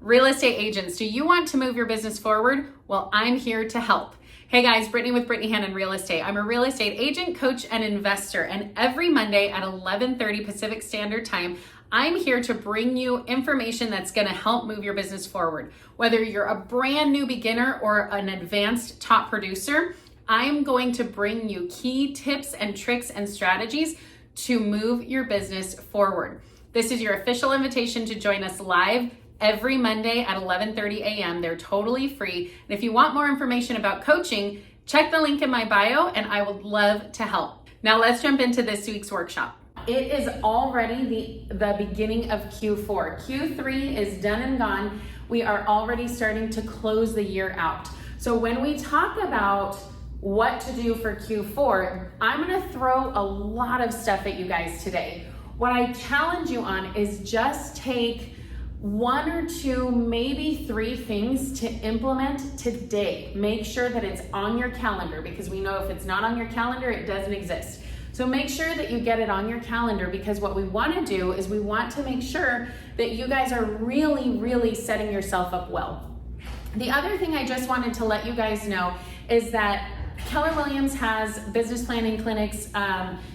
Real estate agents, do you want to move your business forward? Well, I'm here to help. Hey guys, Brittany with Brittany Hannon Real Estate. I'm a real estate agent, coach, and investor. And every Monday at 11:30 Pacific Standard Time, I'm here to bring you information that's going to help move your business forward. Whether you're a brand new beginner or an advanced top producer, I'm going to bring you key tips and tricks and strategies to move your business forward. This is your official invitation to join us live every Monday at 11:30 a.m. They're totally free. And if you want more information about coaching, check the link in my bio and I would love to help. Now let's jump into this week's workshop. It is already the beginning of Q4. Q3 is done and gone. We are already starting to close the year out. So when we talk about what to do for Q4, I'm gonna throw a lot of stuff at you guys today. What I challenge you on is just take one or two, maybe three things to implement today. Make sure that it's on your calendar, because we know if it's not on your calendar, it doesn't exist. So make sure that you get it on your calendar, because what we want to do is we want to make sure that you guys are really setting yourself up well. The other thing I just wanted to let you guys know is that Keller Williams has business planning clinics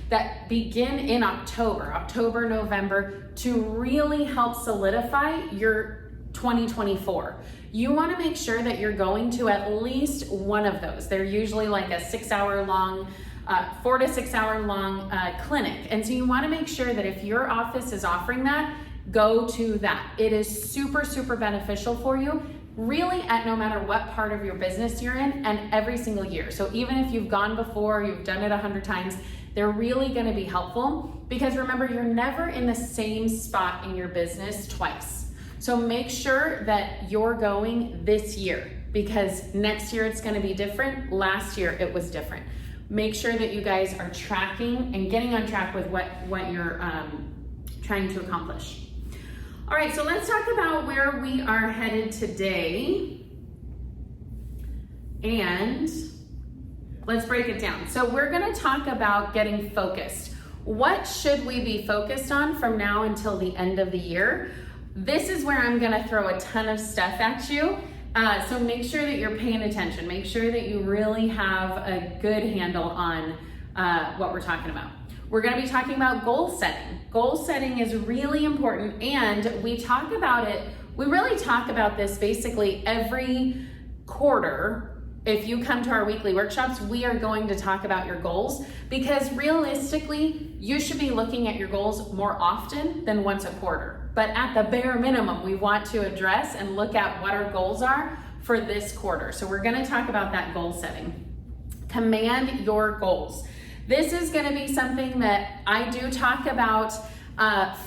that begin in October, November, to really help solidify your 2024. You want to make sure that you're going to at least one of those. They're usually like a 4 to 6 hour long clinic. And so you want to make sure that if your office is offering that, go to that. It is super beneficial for you, really, at no matter what part of your business you're in, and every single year. So even if you've gone before, you've done it 100 times, they're really going to be helpful, because remember, you're never in the same spot in your business twice. So make sure that you're going this year, because next year it's going to be different. Last year it was different. Make sure that you guys are tracking and getting on track with what you're trying to accomplish. All right, so let's talk about where we are headed today, and let's break it down. So we're gonna talk about getting focused. What should we be focused on from now until the end of the year? This is where I'm gonna throw a ton of stuff at you. So make sure that you're paying attention. Make sure that you really have a good handle on what we're talking about. We're going to be talking about goal setting. Goal setting is really important, and we really talk about this basically every quarter. If you come to our weekly workshops, we are going to talk about your goals, because realistically, you should be looking at your goals more often than once a quarter. But at the bare minimum, we want to address and look at what our goals are for this quarter. So we're going to talk about that goal setting. Command your goals. This is going to be something that I do talk about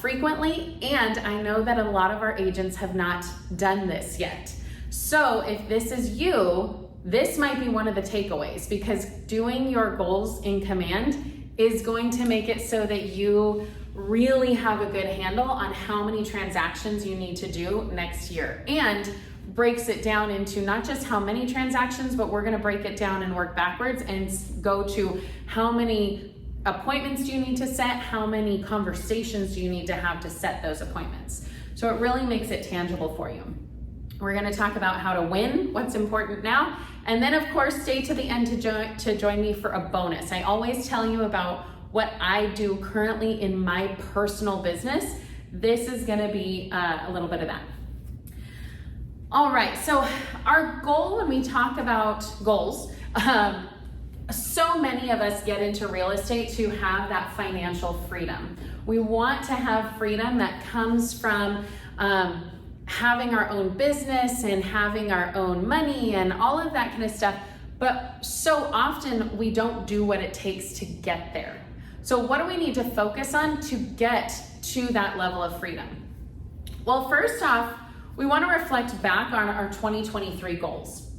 frequently, and I know that a lot of our agents have not done this yet. So if this is you, this might be one of the takeaways, because doing your goals in command is going to make it so that you really have a good handle on how many transactions you need to do next year, and breaks it down into not just how many transactions, but we're going to break it down and work backwards and go to how many appointments do you need to set, how many conversations do you need to have to set those appointments. So it really makes it tangible for you. We're going to talk about how to win, what's important now, and then of course stay to the end to join me for a bonus. I always tell you about what I do currently in my personal business. This is going to be a little bit of that. All right, so our goal, when we talk about goals, so many of us get into real estate to have that financial freedom. We want to have freedom that comes from having our own business and having our own money and all of that kind of stuff. But so often we don't do what it takes to get there. So what do we need to focus on to get to that level of freedom? Well, first off, we want to reflect back on our 2023 goals.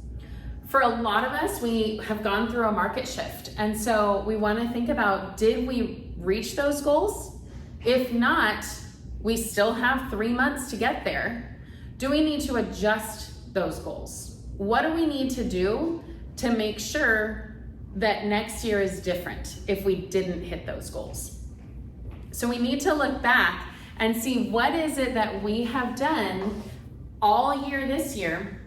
For a lot of us, we have gone through a market shift. And so we want to think about, did we reach those goals? If not, we still have 3 months to get there. Do we need to adjust those goals? What do we need to do to make sure that next year is different if we didn't hit those goals? So we need to look back and see, what is it that we have done all year this year,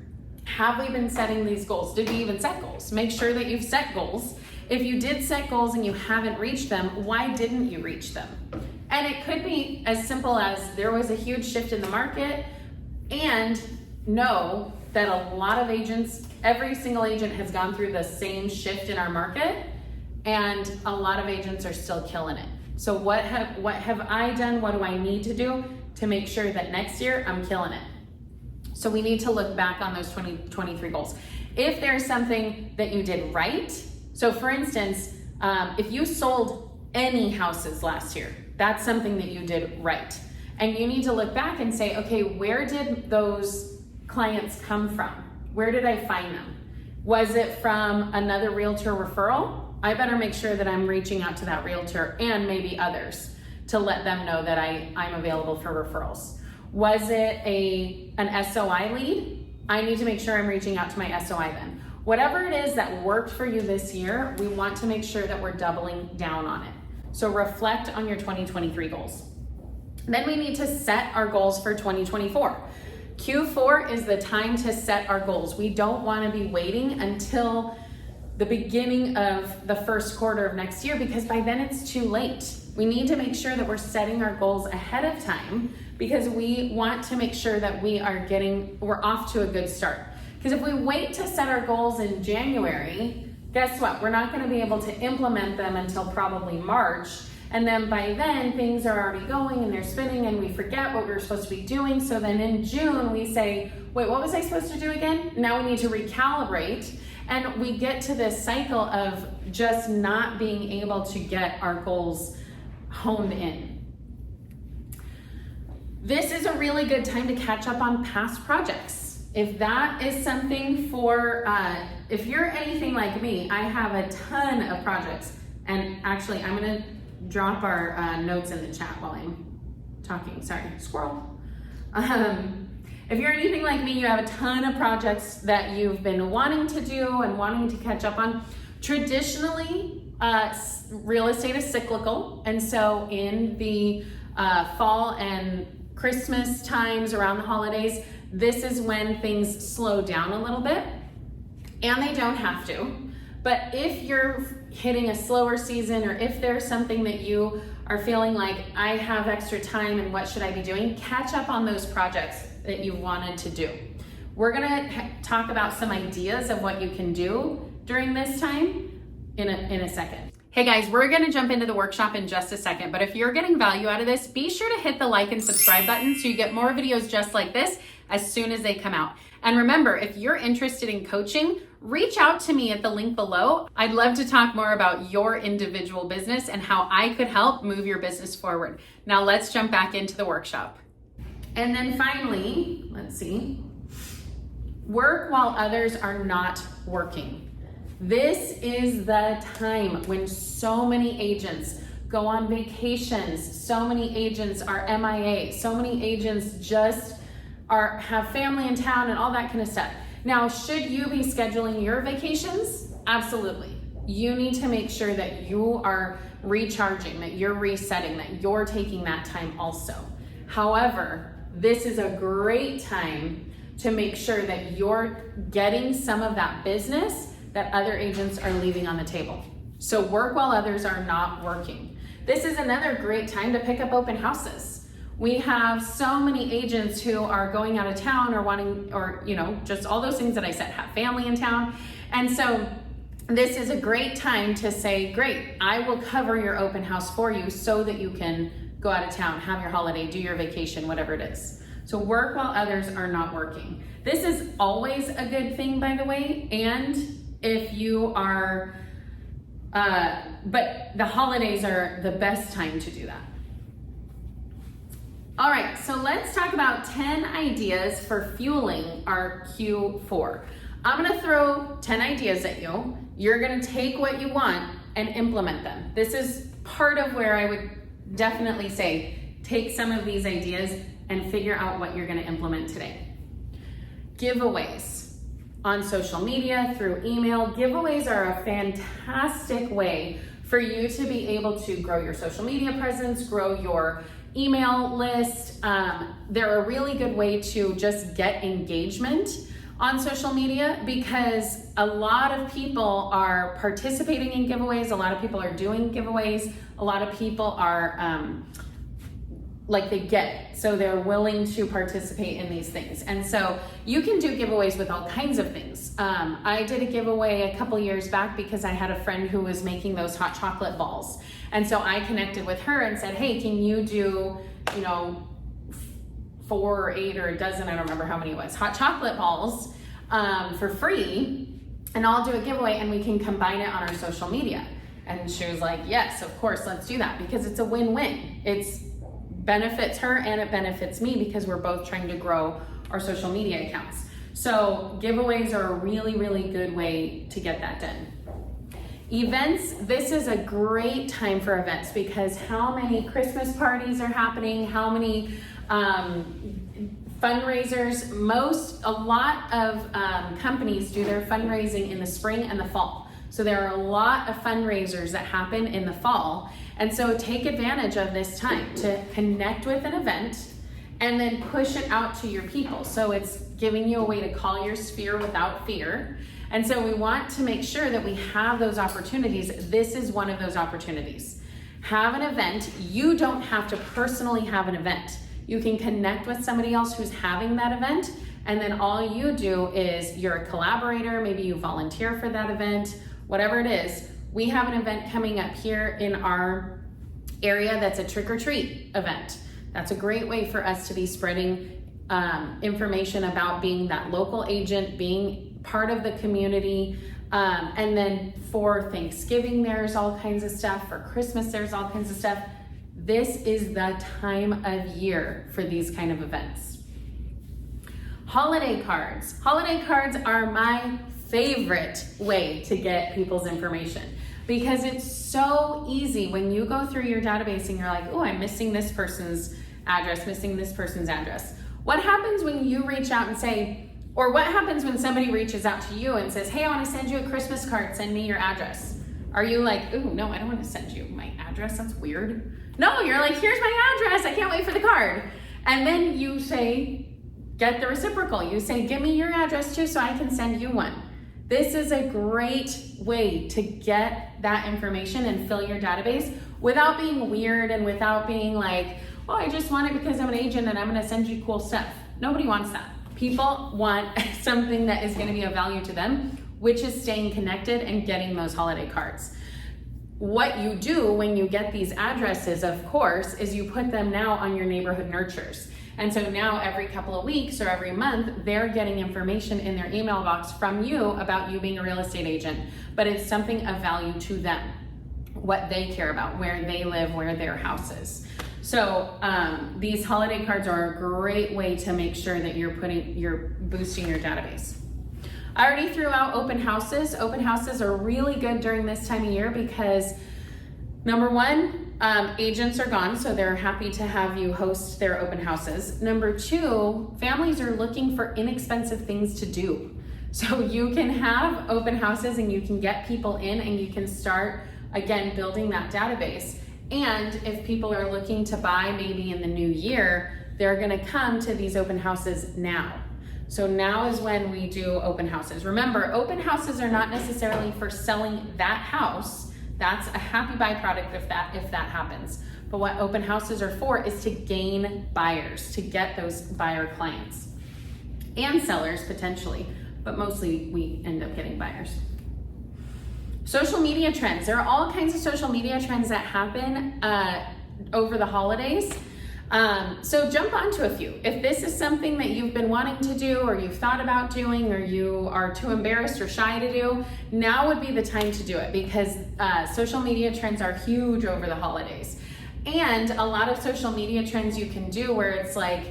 have we been setting these goals? Did we even set goals? Make sure that you've set goals. If you did set goals and you haven't reached them, why didn't you reach them? And it could be as simple as there was a huge shift in the market, and know that a lot of agents, every single agent has gone through the same shift in our market, and a lot of agents are still killing it. So what have I done? What do I need to do to make sure that next year I'm killing it? So we need to look back on those 2023 goals. If there's something that you did right, so for instance, if you sold any houses last year, that's something that you did right. And you need to look back and say, okay, where did those clients come from? Where did I find them? Was it from another realtor referral? I better make sure that I'm reaching out to that realtor and maybe others to let them know that I'm available for referrals. Was it an SOI lead? I need to make sure I'm reaching out to my SOI then. Whatever it is that worked for you this year, we want to make sure that we're doubling down on it. So reflect on your 2023 goals. Then we need to set our goals for 2024. Q4 is the time to set our goals. We don't want to be waiting until the beginning of the first quarter of next year, because by then it's too late. We need to make sure that we're setting our goals ahead of time, because we want to make sure that we're off to a good start. Because if we wait to set our goals in January, guess what? We're not going to be able to implement them until probably March. And then by then things are already going and they're spinning and we forget what we were supposed to be doing. So then in June we say, wait, what was I supposed to do again? Now we need to recalibrate. And we get to this cycle of just not being able to get our goals honed in. This is a really good time to catch up on past projects. If that is something for, if you're anything like me, I have a ton of projects. And actually, I'm gonna drop our notes in the chat while I'm talking. Sorry, squirrel. If you're anything like me, you have a ton of projects that you've been wanting to do and wanting to catch up on. Traditionally, real estate is cyclical. And so in the fall and Christmas times around the holidays, this is when things slow down a little bit, and they don't have to. But if you're hitting a slower season, or if there's something that you are feeling like, I have extra time and what should I be doing, catch up on those projects that you wanted to do. We're gonna talk about some ideas of what you can do during this time in a second. Hey guys, we're gonna jump into the workshop in just a second, but if you're getting value out of this, be sure to hit the like and subscribe button so you get more videos just like this as soon as they come out. And remember, if you're interested in coaching, reach out to me at the link below. I'd love to talk more about your individual business and how I could help move your business forward. Now let's jump back into the workshop. And then finally, let's see, work while others are not working. This is the time when so many agents go on vacations, so many agents are MIA, so many agents just have family in town and all that kind of stuff. Now, should you be scheduling your vacations? Absolutely. You need to make sure that you are recharging, that you're resetting, that you're taking that time also. However, this is a great time to make sure that you're getting some of that business that other agents are leaving on the table. So work while others are not working. This is another great time to pick up open houses. We have so many agents who are going out of town or wanting, or just all those things that I said, have family in town. And so this is a great time to say, great, I will cover your open house for you so that you can go out of town, have your holiday, do your vacation, whatever it is. So work while others are not working. This is always a good thing, by the way. And if you are, but the holidays are the best time to do that. All right, so let's talk about 10 ideas for fueling our Q4. I'm gonna throw 10 ideas at you. You're gonna take what you want and implement them. This is part of where I would definitely say, take some of these ideas and figure out what you're gonna implement today. Giveaways on social media, through email. Giveaways are a fantastic way for you to be able to grow your social media presence, grow your email list. They're a really good way to just get engagement on social media, because a lot of people are participating in giveaways, a lot of people are doing giveaways, a lot of people are like, they get it, so they're willing to participate in these things. And so you can do giveaways with all kinds of things. I did a giveaway a couple years back because I had a friend who was making those hot chocolate balls. And so I connected with her and said, hey, can you do, 4 or 8 or a dozen, I don't remember how many it was, hot chocolate balls for free, and I'll do a giveaway and we can combine it on our social media. And she was like, yes, of course, let's do that, because it's a win-win. It's benefits her and it benefits me, because we're both trying to grow our social media accounts. So giveaways are a really, really good way to get that done. Events, this is a great time for events, because how many Christmas parties are happening, how many fundraisers. A lot of companies do their fundraising in the spring and the fall. So there are a lot of fundraisers that happen in the fall. And so take advantage of this time to connect with an event and then push it out to your people. So it's giving you a way to call your sphere without fear. And so we want to make sure that we have those opportunities. This is one of those opportunities. Have an event. You don't have to personally have an event. You can connect with somebody else who's having that event, and then all you do is you're a collaborator, maybe you volunteer for that event, whatever it is. We have an event coming up here in our area that's a trick-or-treat event. That's a great way for us to be spreading information about being that local agent, being part of the community. And then for Thanksgiving, there's all kinds of stuff. For Christmas, there's all kinds of stuff. This is the time of year for these kind of events. Holiday cards. Holiday cards are my favorite way to get people's information, because it's so easy when you go through your database and you're like, oh, I'm missing this person's address, missing this person's address. What happens when you reach out and say, or what happens when somebody reaches out to you and says, hey, I want to send you a Christmas card, send me your address? Are you like, ooh, no, I don't want to send you my address, that's weird. No, you're like, here's my address, I can't wait for the card. And then you say, get the reciprocal. You say, give me your address too so I can send you one. This is a great way to get that information and fill your database without being weird and without being like, oh, I just want it because I'm an agent and I'm gonna send you cool stuff. Nobody wants that. People want something that is gonna be of value to them, which is staying connected and getting those holiday cards. What you do when you get these addresses, of course, is you put them now on your neighborhood nurtures. And so now every couple of weeks or every month, they're getting information in their email box from you about you being a real estate agent, but it's something of value to them, what they care about, where they live, where their house is. So these holiday cards are a great way to make sure that you're boosting your database. I already threw out open houses. Open houses are really good during this time of year because number one, agents are gone, so they're happy to have you host their open houses. Number two, families are looking for inexpensive things to do. So you can have open houses and you can get people in and you can start, again, building that database. And if people are looking to buy maybe in the new year, they're gonna come to these open houses now. So now is when we do open houses. Remember, open houses are not necessarily for selling that house. That's a happy byproduct if that happens. But what open houses are for is to gain buyers, to get those buyer clients and sellers potentially, but mostly we end up getting buyers. Social media trends. There are all kinds of social media trends that happen over the holidays. So jump onto a few. If this is something that you've been wanting to do or you've thought about doing or you are too embarrassed or shy to do, now would be the time to do it because social media trends are huge over the holidays. And a lot of social media trends you can do where it's like,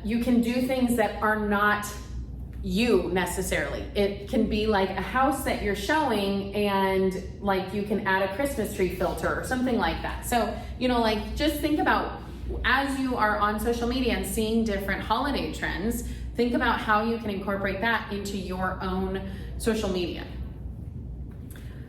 you can do things that are not you necessarily. It can be like a house that you're showing and like you can add a Christmas tree filter or something like that. So, like just think about as you are on social media and seeing different holiday trends, think about how you can incorporate that into your own social media.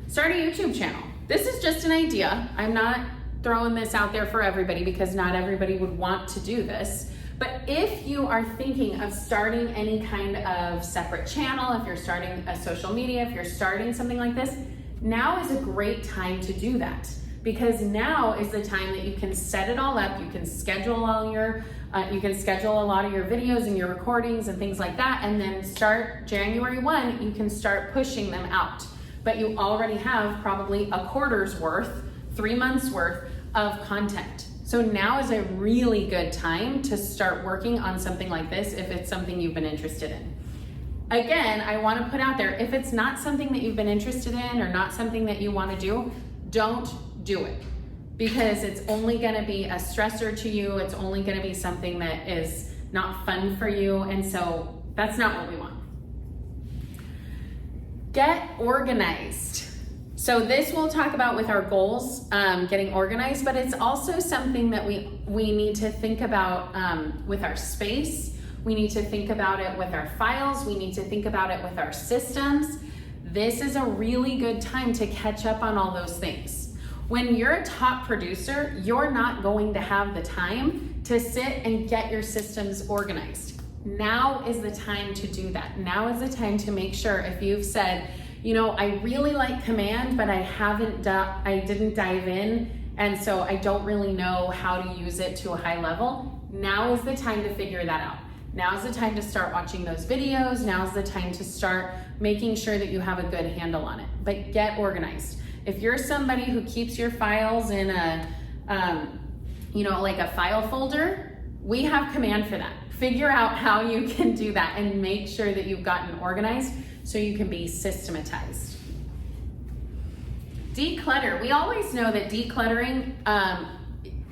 Start a YouTube channel. This is just an idea. I'm not throwing this out there for everybody because not everybody would want to do this. But if you are thinking of starting any kind of separate channel, if you're starting a social media, if you're starting something like this, now is a great time to do that, because now is the time that you can set it all up. You can schedule all your, you can schedule a lot of your videos and your recordings and things like that, and then start January 1, you can start pushing them out. But you already have probably a quarter's worth, 3 months worth of content. So now is a really good time to start working on something like this if it's something you've been interested in. Again, I want to put out there, if it's not something that you've been interested in or not something that you want to do, don't do it, because it's only going to be a stressor to you. It's only going to be something that is not fun for you, and so that's not what we want. Get organized. So this we'll talk about with our goals, getting organized, but it's also something that we need to think about with our space. We need to think about it with our files. We need to think about it with our systems. This is a really good time to catch up on all those things. When you're a top producer, you're not going to have the time to sit and get your systems organized. Now is the time to do that. Now is the time to make sure, if you've said, you know, I really like Command, but I didn't dive in, and so I don't really know how to use it to a high level. Now is the time to figure that out. Now is the time to start watching those videos. Now is the time to start making sure that you have a good handle on it. But get organized. If you're somebody who keeps your files in a, like a file folder, we have Command for that. Figure out how you can do that and make sure that you've gotten organized so you can be systematized. Declutter. We always know that decluttering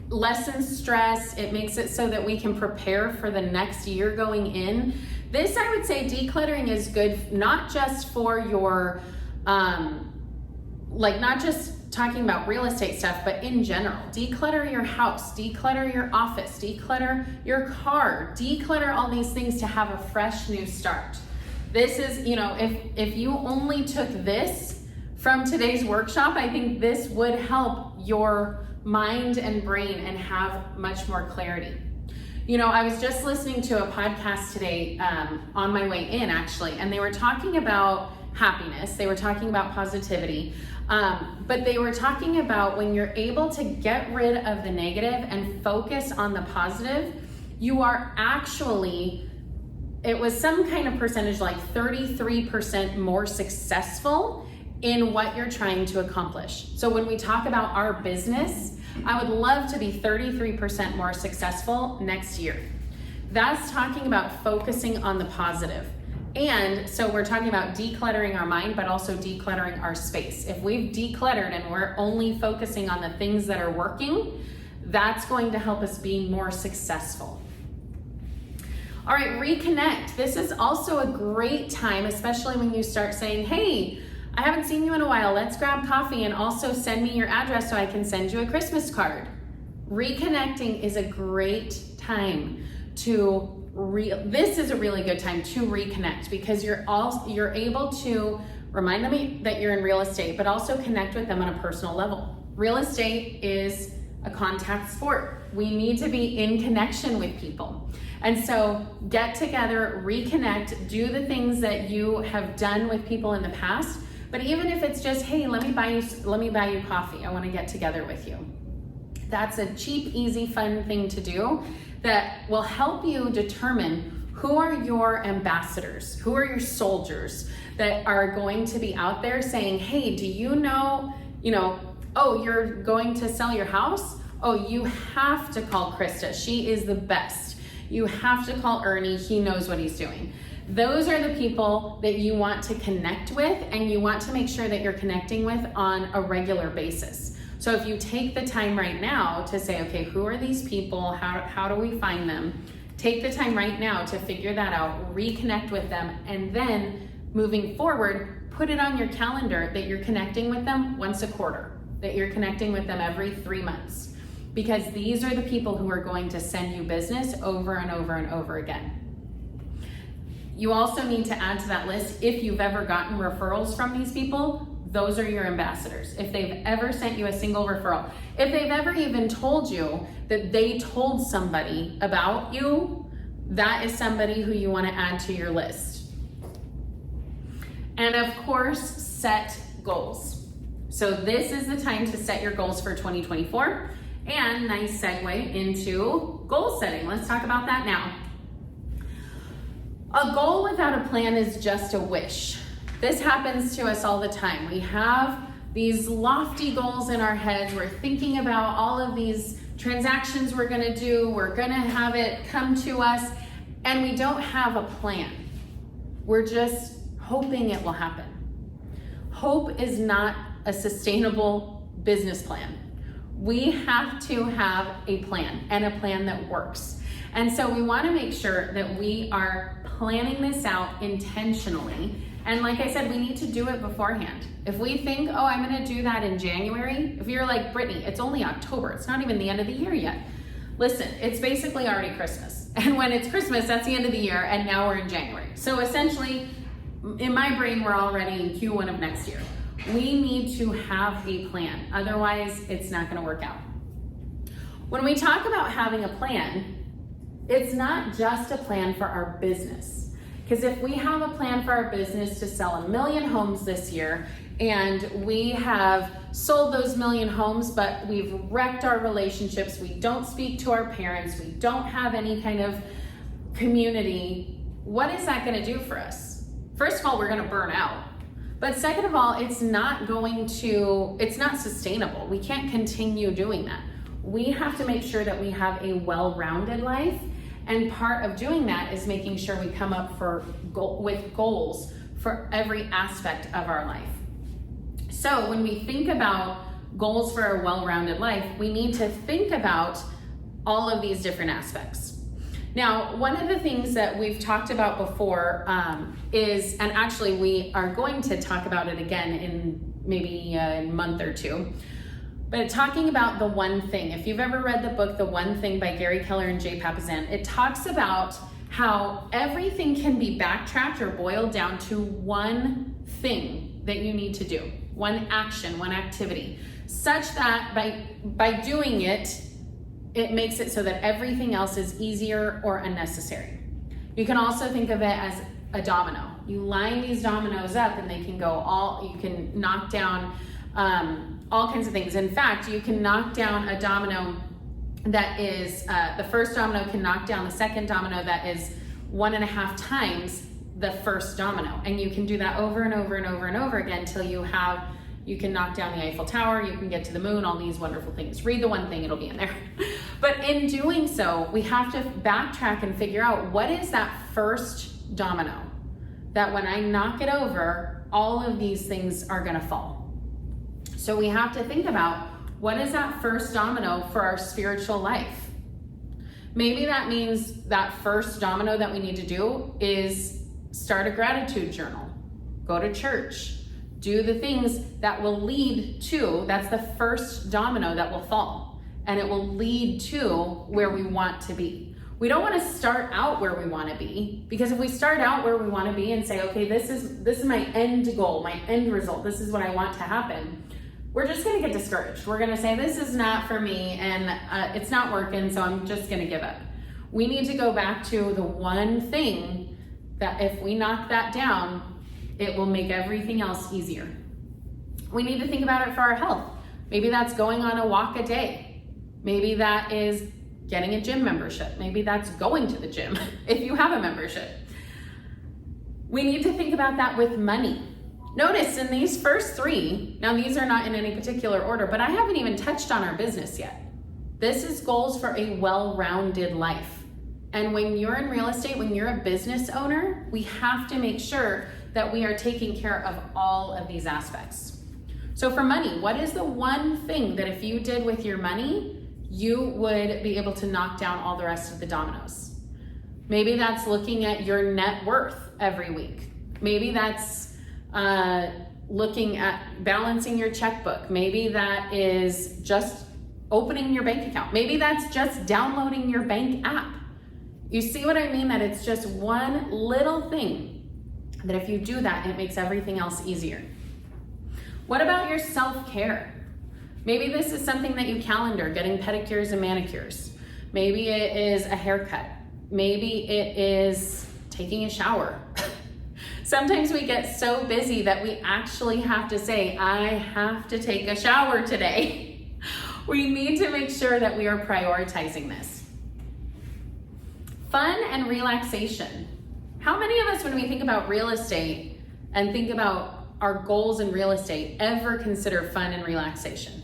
lessens stress. It makes it so that we can prepare for the next year going in. This, I would say, decluttering is good not just for your, not just talking about real estate stuff, but in general. Declutter your house, declutter your office, declutter your car, declutter all these things to have a fresh new start. This is, if you only took this from today's workshop, I think this would help your mind and brain and have much more clarity. I was just listening to a podcast today on my way in, actually, and they were talking about happiness. They were talking about positivity, but they were talking about when you're able to get rid of the negative and focus on the positive, you are actually, it was some kind of percentage, like 33% more successful in what you're trying to accomplish. So when we talk about our business, I would love to be 33% more successful next year. That's talking about focusing on the positive. And so we're talking about decluttering our mind, but also decluttering our space. If we've decluttered and we're only focusing on the things that are working, that's going to help us be more successful. All right, reconnect. This is also a great time, especially when you start saying, hey, I haven't seen you in a while. Let's grab coffee and also send me your address so I can send you a Christmas card. Reconnecting is a great time to this is a really good time to reconnect, because you're able to remind them that you're in real estate, but also connect with them on a personal level. Real estate is a contact sport. We need to be in connection with people. And so get together, reconnect, do the things that you have done with people in the past. But even if it's just, hey, let me buy you coffee. I want to get together with you. That's a cheap, easy, fun thing to do that will help you determine who are your ambassadors, who are your soldiers that are going to be out there saying, hey, do you know, oh, you're going to sell your house? Oh, you have to call Krista. She is the best. You have to call Ernie. He knows what he's doing. Those are the people that you want to connect with, and you want to make sure that you're connecting with on a regular basis. So if you take the time right now to say, okay, who are these people? How do we find them? Take the time right now to figure that out, reconnect with them, and then moving forward, put it on your calendar that you're connecting with them once a quarter, that you're connecting with them every 3 months, because these are the people who are going to send you business over and over and over again. You also need to add to that list, if you've ever gotten referrals from these people, those are your ambassadors. If they've ever sent you a single referral, if they've ever even told you that they told somebody about you, that is somebody who you want to add to your list. And of course, set goals. So this is the time to set your goals for 2024. And nice segue into goal setting. Let's talk about that now. A goal without a plan is just a wish. This happens to us all the time. We have these lofty goals in our heads. We're thinking about all of these transactions we're gonna do. We're gonna have it come to us, and we don't have a plan. We're just hoping it will happen. Hope is not a sustainable business plan. We have to have a plan, and a plan that works. And so we wanna make sure that we are planning this out intentionally. And like I said, we need to do it beforehand. If we think, oh, I'm gonna do that in January, if you're like, Brittany, it's only October, it's not even the end of the year yet. Listen, it's basically already Christmas. And when it's Christmas, that's the end of the year, and now we're in January. So essentially, in my brain, we're already in Q1 of next year. We need to have a plan, otherwise it's not gonna work out. When we talk about having a plan, it's not just a plan for our business. Because if we have a plan for our business to sell 1 million homes this year, and we have sold those 1 million homes, but we've wrecked our relationships, we don't speak to our parents, we don't have any kind of community, what is that gonna do for us? First of all, we're gonna burn out. But second of all, it's not sustainable. We can't continue doing that. We have to make sure that we have a well-rounded life. And part of doing that is making sure we come up with goals for every aspect of our life. So when we think about goals for a well-rounded life, we need to think about all of these different aspects. Now, one of the things that we've talked about before is, and actually we are going to talk about it again in maybe a month or two, but talking about the one thing. If you've ever read the book, The One Thing by Gary Keller and Jay Papasan, it talks about how everything can be backtracked or boiled down to one thing that you need to do, one action, one activity, such that by doing it, it makes it so that everything else is easier or unnecessary. You can also think of it as a domino. You line these dominoes up and they can you can knock down all kinds of things. In fact, you can knock down a domino that is, the first domino can knock down the second domino that is 1.5 times the first domino. And you can do that over and over and over and over again until you can knock down the Eiffel Tower, you can get to the moon, all these wonderful things. Read The One Thing, it'll be in there. But in doing so, we have to backtrack and figure out what is that first domino that when I knock it over, all of these things are gonna fall. So we have to think about what is that first domino for our spiritual life. Maybe that means that first domino that we need to do is start a gratitude journal, go to church, do the things that will lead to, that's the first domino that will fall, and it will lead to where we want to be. We don't want to start out where we want to be, because if we start out where we want to be and say, okay, this is my end goal, my end result, this is what I want to happen, we're just going to get discouraged. We're going to say, this is not for me, and it's not working, so I'm just going to give up. We need to go back to the one thing that if we knock that down, it will make everything else easier. We need to think about it for our health. Maybe that's going on a walk a day. Maybe that is getting a gym membership. Maybe that's going to the gym if you have a membership. We need to think about that with money. Notice in these first 3, now these are not in any particular order, but I haven't even touched on our business yet. This is goals for a well-rounded life. And when you're in real estate, when you're a business owner, we have to make sure that we are taking care of all of these aspects. So for money, what is the one thing that if you did with your money, you would be able to knock down all the rest of the dominoes? Maybe that's looking at your net worth every week. Maybe that's looking at balancing your checkbook. Maybe that is just opening your bank account. Maybe that's just downloading your bank app. You see what I mean? That it's just one little thing that if you do that, it makes everything else easier. What about your self-care? Maybe this is something that you calendar, getting pedicures and manicures. Maybe it is a haircut. Maybe it is taking a shower. Sometimes we get so busy that we actually have to say, I have to take a shower today. We need to make sure that we are prioritizing this. Fun and relaxation. How many of us, when we think about real estate and think about our goals in real estate, ever consider fun and relaxation?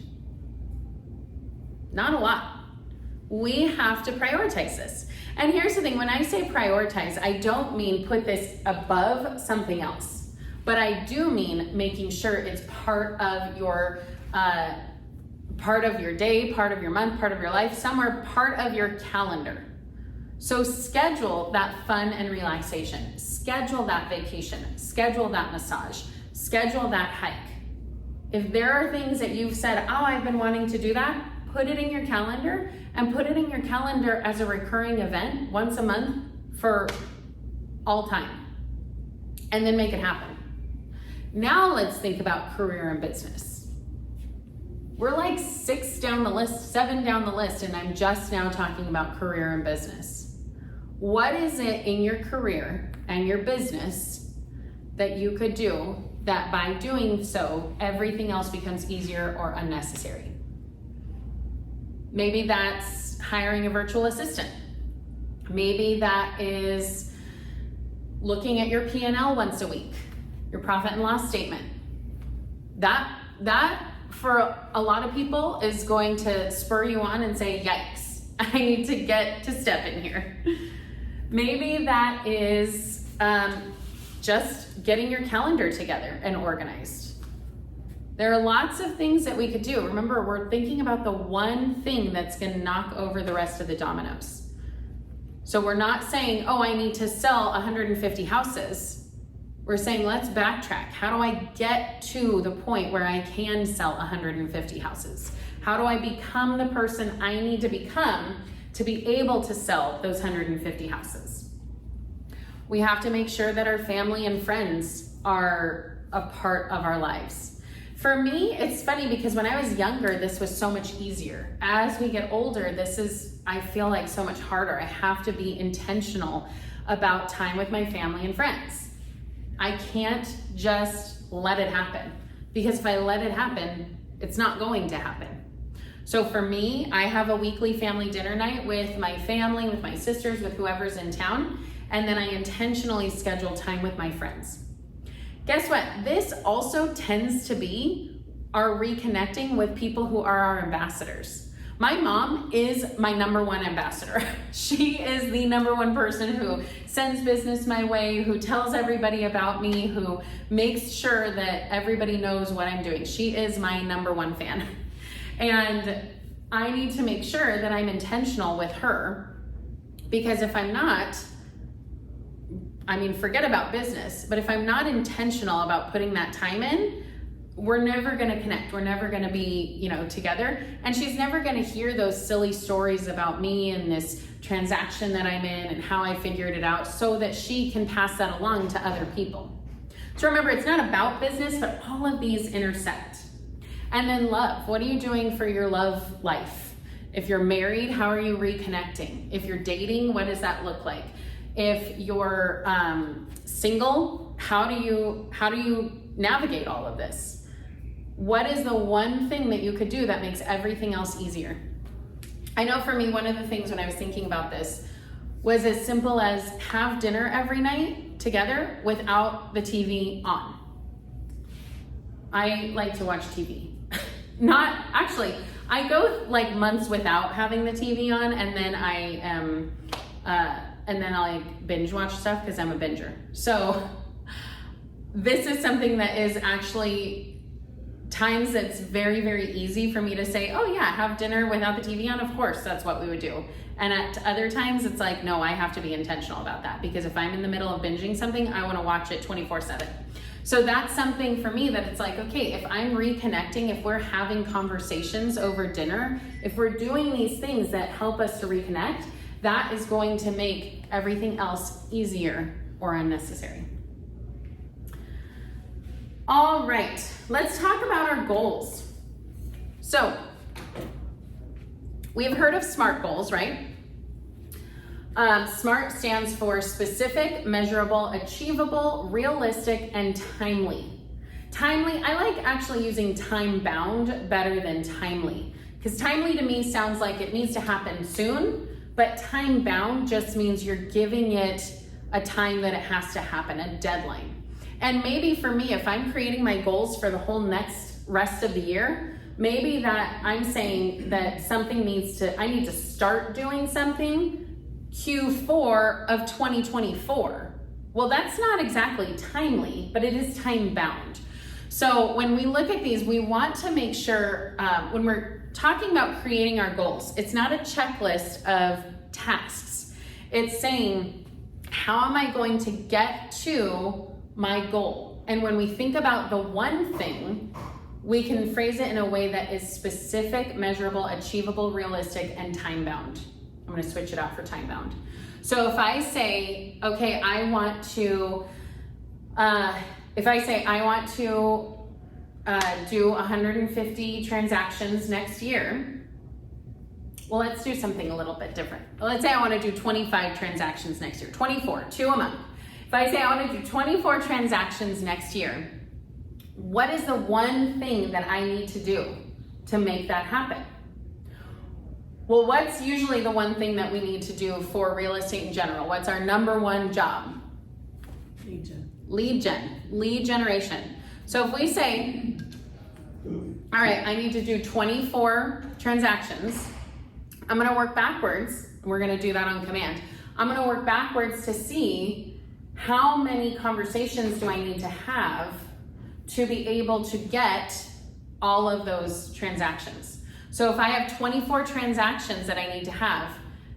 Not a lot. We have to prioritize this. And here's the thing, when I say prioritize, I don't mean put this above something else, but I do mean making sure it's part of your day, part of your month, part of your life, somewhere part of your calendar. So schedule that fun and relaxation, schedule that vacation, schedule that massage, schedule that hike. If there are things that you've said, oh, I've been wanting to do that, put it in your calendar, and put it in your calendar as a recurring event once a month for all time, and then make it happen. Now let's think about career and business. We're like 6 down the list, 7 down the list, and I'm just now talking about career and business. What is it in your career and your business that you could do that by doing so, everything else becomes easier or unnecessary? Maybe that's hiring a virtual assistant. Maybe that is looking at your P&L once a week, your profit and loss statement. That for a lot of people is going to spur you on and say, yikes, I need to get to step in here. Maybe that is just getting your calendar together and organized. There are lots of things that we could do. Remember, we're thinking about the one thing that's going to knock over the rest of the dominoes. So we're not saying, oh, I need to sell 150 houses. We're saying, let's backtrack. How do I get to the point where I can sell 150 houses? How do I become the person I need to become to be able to sell those 150 houses? We have to make sure that our family and friends are a part of our lives. For me, it's funny because when I was younger, this was so much easier. As we get older, this is, I feel like, so much harder. I have to be intentional about time with my family and friends. I can't just let it happen, because if I let it happen, it's not going to happen. So for me, I have a weekly family dinner night with my family, with my sisters, with whoever's in town, and then I intentionally schedule time with my friends. Guess what? This also tends to be our reconnecting with people who are our ambassadors. My mom is my #1 ambassador. She is the #1 person who sends business my way, who tells everybody about me, who makes sure that everybody knows what I'm doing. She is my #1 fan. And I need to make sure that I'm intentional with her, because if I'm not, forget about business, but if I'm not intentional about putting that time in, we're never gonna connect. We're never gonna be, together. And she's never gonna hear those silly stories about me and this transaction that I'm in and how I figured it out, so that she can pass that along to other people. So remember, it's not about business, but all of these intersect. And then love. What are you doing for your love life? If you're married, how are you reconnecting? If you're dating, what does that look like? If you're single, how do you navigate all of this? What is the one thing that you could do that makes everything else easier? I know for me, one of the things when I was thinking about this was as simple as have dinner every night together without the TV on. I like to watch TV. I go like months without having the TV on, and then I binge watch stuff because I'm a binger. So this is something that is actually times that's very, very easy for me to say, oh yeah, have dinner without the TV on. Of course, that's what we would do. And at other times it's like, no, I have to be intentional about that, because if I'm in the middle of binging something, I want to watch it 24/7. So that's something for me that it's like, okay, if I'm reconnecting, if we're having conversations over dinner, if we're doing these things that help us to reconnect, that is going to make everything else easier or unnecessary. All right, let's talk about our goals. So, we've heard of SMART goals, right? SMART stands for specific, measurable, achievable, realistic, and timely. Timely, I like actually using time-bound better than timely, because timely to me sounds like it needs to happen soon, but time-bound just means you're giving it a time that it has to happen, a deadline. And maybe for me, if I'm creating my goals for the whole rest of the year, maybe that I'm saying that something I need to start doing something Q4 of 2024. Well, that's not exactly timely, but it is time-bound. So when we look at these, we want to make sure when we're talking about creating our goals, it's not a checklist of tasks. It's saying, how am I going to get to my goal? And when we think about the one thing, we can phrase it in a way that is specific, measurable, achievable, realistic, and time-bound. I'm gonna switch it out for time-bound. So if I say, okay, I want to do 150 transactions next year, well, let's do something a little bit different. Let's say I want to do 25 transactions next year, 24, 2 a month. If I say I want to do 24 transactions next year, what is the one thing that I need to do to make that happen? Well, what's usually the one thing that we need to do for real estate in general? What's our number one job? Lead generation. So if we say, all right, I need to do 24 transactions, I'm gonna work backwards. We're gonna do that on command. I'm gonna work backwards to see how many conversations do I need to have to be able to get all of those transactions. So if I have 24 transactions that I need to have,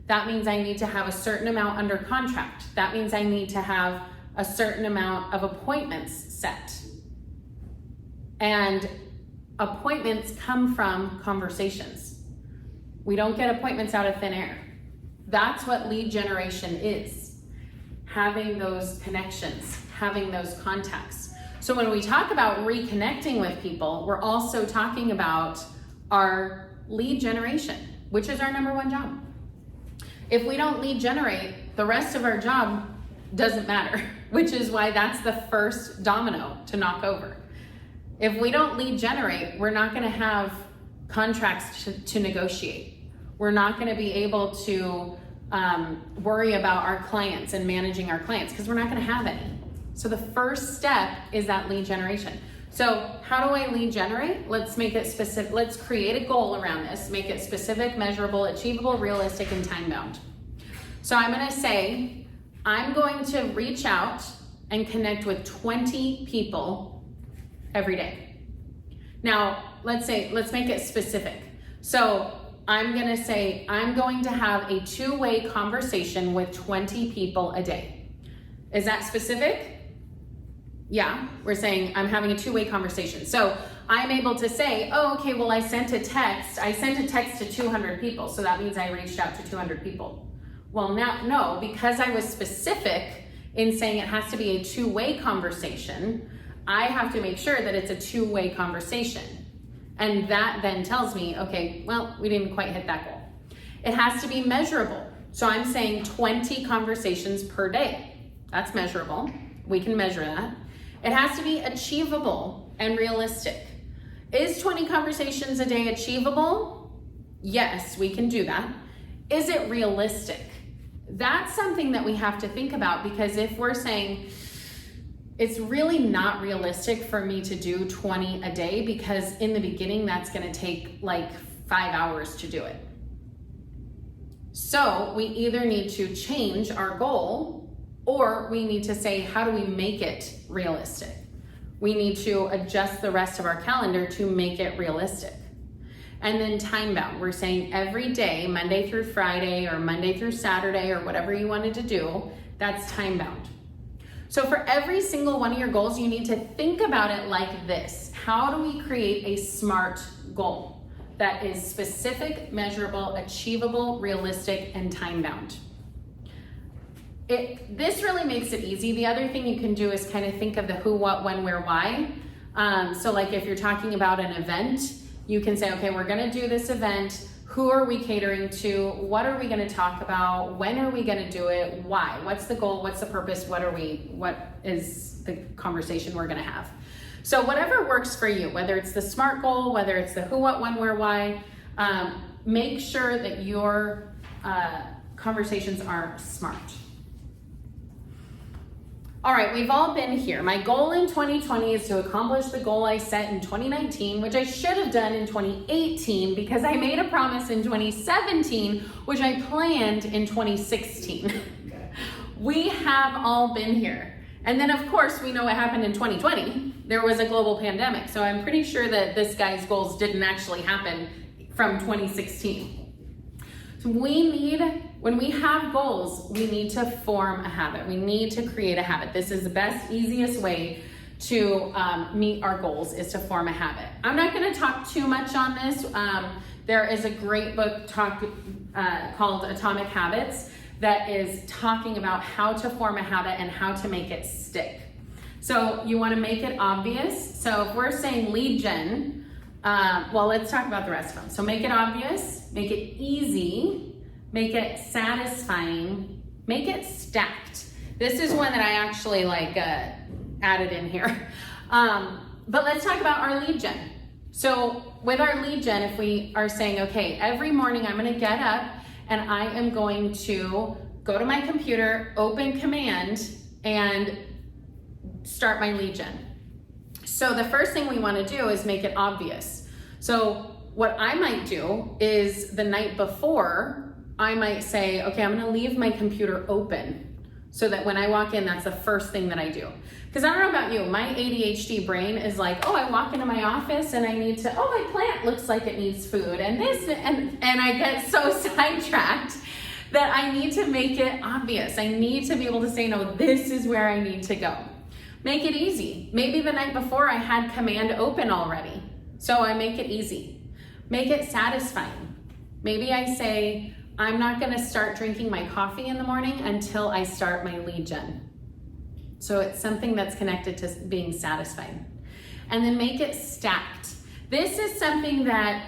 that means I need to have a certain amount under contract. That means I need to have a certain amount of appointments set. And appointments come from conversations. We don't get appointments out of thin air. That's what lead generation is. Having those connections, having those contacts. So when we talk about reconnecting with people, we're also talking about our lead generation, which is our number one job. If we don't lead generate, the rest of our job doesn't matter, which is why that's the first domino to knock over. If we don't lead generate, we're not gonna have contracts to negotiate. We're not gonna be able to worry about our clients and managing our clients because we're not gonna have any. So the first step is that lead generation. So how do I lead generate? Let's make it specific. Let's create a goal around this. Make it specific, measurable, achievable, realistic, and time-bound. So I'm gonna say, I'm going to reach out and connect with 20 people every day. Now, let's make it specific. So I'm gonna say, I'm going to have a two-way conversation with 20 people a day. Is that specific? Yeah, we're saying I'm having a two-way conversation. So I'm able to say, oh, okay, well, I sent a text to 200 people. So that means I reached out to 200 people. Well, now, no, because I was specific in saying it has to be a two-way conversation, I have to make sure that it's a two-way conversation. And that then tells me, okay, well, we didn't quite hit that goal. It has to be measurable. So I'm saying 20 conversations per day. That's measurable. We can measure that. It has to be achievable and realistic. Is 20 conversations a day achievable? Yes, we can do that. Is it realistic? That's something that we have to think about, because if we're saying it's really not realistic for me to do 20 a day, because in the beginning that's going to take like 5 hours to do it. So we either need to change our goal, or we need to say, how do we make it realistic? We need to adjust the rest of our calendar to make it realistic. And then time bound, we're saying every day, Monday through Friday or Monday through Saturday or whatever you wanted to do, that's time bound. So for every single one of your goals, you need to think about it like this. How do we create a SMART goal that is specific, measurable, achievable, realistic, and time bound? This really makes it easy. The other thing you can do is kind of think of the who, what, when, where, why. So like if you're talking about an event, you can say, okay, we're gonna do this event. Who are we catering to? What are we gonna talk about? When are we gonna do it? Why? What's the goal? What's the purpose? What is the conversation we're gonna have? So whatever works for you, whether it's the SMART goal, whether it's the who, what, when, where, why, make sure that your conversations are SMART. All right, we've all been here. My goal in 2020 is to accomplish the goal I set in 2019, which I should have done in 2018 because I made a promise in 2017, which I planned in 2016. We have all been here. And then of course, we know what happened in 2020. There was a global pandemic. So I'm pretty sure that this guy's goals didn't actually happen from 2016. So when we have goals, we need to form a habit. We need to create a habit. This is the best, easiest way to meet our goals is to form a habit. I'm not gonna talk too much on this. There is a great book called Atomic Habits that is talking about how to form a habit and how to make it stick. So you wanna make it obvious. So if we're saying lead gen, well, let's talk about the rest of them. So make it obvious, make it easy, make it satisfying, make it stacked. This is one that I actually added in here. But let's talk about our lead gen. So with our lead gen, if we are saying, okay, every morning I'm gonna get up and I am going to go to my computer, open command, and start my lead gen. So the first thing we wanna do is make it obvious. So what I might do is the night before, I might say, okay, I'm gonna leave my computer open so that when I walk in, that's the first thing that I do. Because I don't know about you, my ADHD brain is like, oh, I walk into my office and I need to, oh, my plant looks like it needs food and this, and I get so sidetracked that I need to make it obvious. I need to be able to say, no, this is where I need to go. Make it easy. Maybe the night before I had command open already, so I make it easy. Make it satisfying. Maybe I say, I'm not gonna start drinking my coffee in the morning until I start my lead gen. So it's something that's connected to being satisfied. And then make it stacked. This is something that,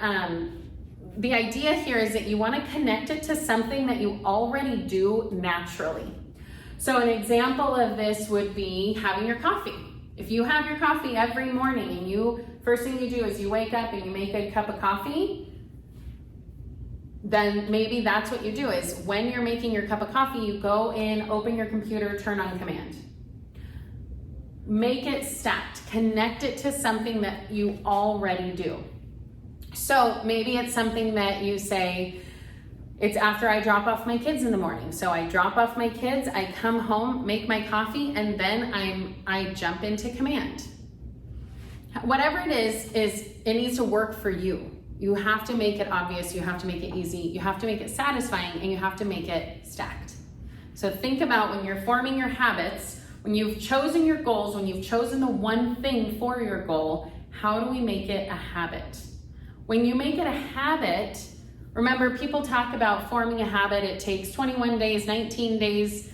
the idea here is that you wanna connect it to something that you already do naturally. So an example of this would be having your coffee. If you have your coffee every morning and first thing you do is you wake up and you make a cup of coffee, then maybe that's what you do is when you're making your cup of coffee, you go in, open your computer, turn on command. Make it stacked, connect it to something that you already do. So maybe it's something that you say, it's after I drop off my kids in the morning. So I drop off my kids, I come home, make my coffee, and then I jump into command. Whatever it is it needs to work for you. You have to make it obvious, you have to make it easy, you have to make it satisfying, and you have to make it stacked. So think about when you're forming your habits, when you've chosen your goals, when you've chosen the one thing for your goal, how do we make it a habit? When you make it a habit, remember, people talk about forming a habit. It takes 21 days, 19 days,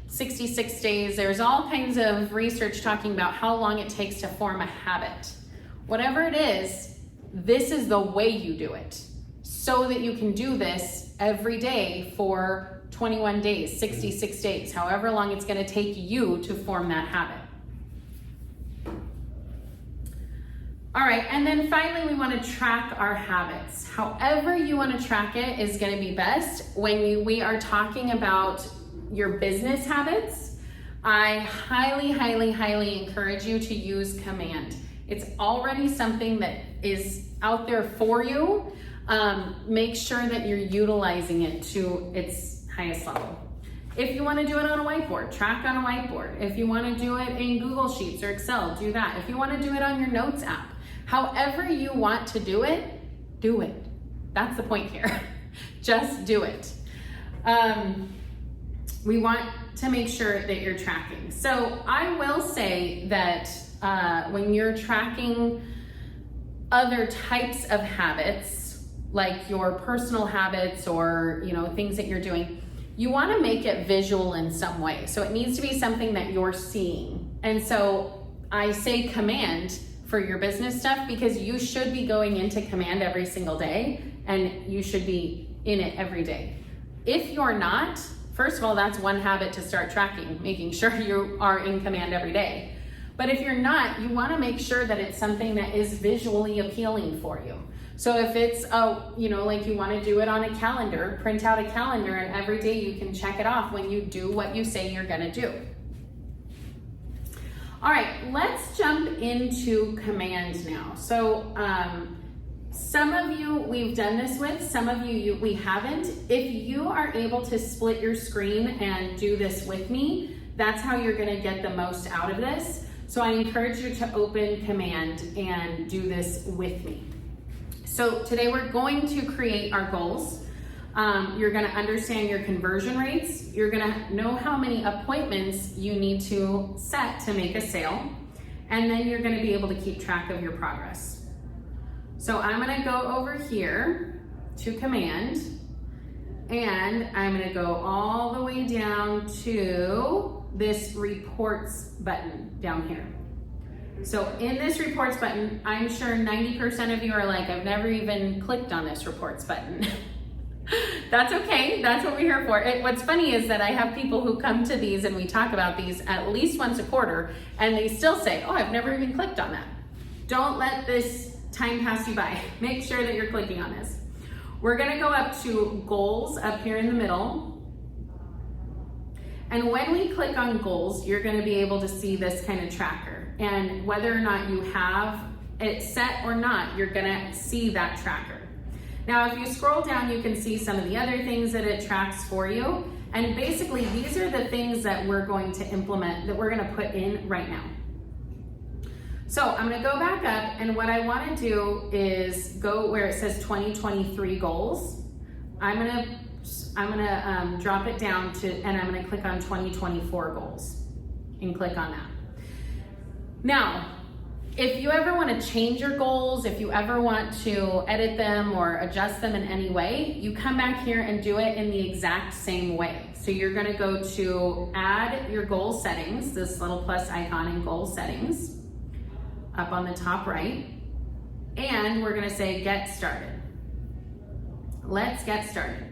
66 days. There's all kinds of research talking about how long it takes to form a habit. Whatever it is, this is the way you do it so that you can do this every day for 21 days, 66 days, however long it's going to take you to form that habit. All right, and then finally, we want to track our habits. However you want to track it is going to be best. When we are talking about your business habits, I highly, highly, highly encourage you to use command. It's already something that is out there for you. Make sure that you're utilizing it to its highest level. If you want to do it on a whiteboard, track on a whiteboard. If you want to do it in Google Sheets or Excel, do that. If you want to do it on your notes app, however you want to do it, do it. That's the point here. Just do it. We want to make sure that you're tracking. So I will say that when you're tracking other types of habits, like your personal habits or things that you're doing, you want to make it visual in some way. So it needs to be something that you're seeing. And so I say command for your business stuff because you should be going into command every single day and you should be in it every day. If you're not, first of all, that's one habit to start tracking, making sure you are in command every day. But if you're not, you want to make sure that it's something that is visually appealing for you. So if it's, like you want to do it on a calendar, print out a calendar and every day you can check it off when you do what you say you're going to do. All right, let's jump into command now. So some of you we've done this with, some of you we haven't. If you are able to split your screen and do this with me, that's how you're going to get the most out of this. So I encourage you to open command and do this with me. So today we're going to create our goals. You're going to understand your conversion rates. You're going to know how many appointments you need to set to make a sale. And then you're going to be able to keep track of your progress. So I'm going to go over here to command, and I'm going to go all the way down to this reports button down here. So in this reports button, I'm sure 90% of you are like, I've never even clicked on this reports button. That's okay, that's what we're here for. What's funny is that I have people who come to these and we talk about these at least once a quarter and they still say, oh, I've never even clicked on that. Don't let this time pass you by. Make sure that you're clicking on this. We're gonna go up to goals up here in the middle. And when we click on goals, you're gonna be able to see this kind of tracker. And whether or not you have it set or not, you're gonna see that tracker. Now, if you scroll down, you can see some of the other things that it tracks for you. And basically, these are the things that we're going to implement, that we're gonna put in right now. So I'm gonna go back up, and what I wanna do is go where it says 2023 goals. I'm gonna drop it down to, and I'm gonna click on 2024 goals and click on that. Now, if you ever want to change your goals, if you ever want to edit them or adjust them in any way, you come back here and do it in the exact same way. So you're going to go to add your goal settings, this little plus icon in goal settings, up on the top right, and we're going to say get started. Let's get started.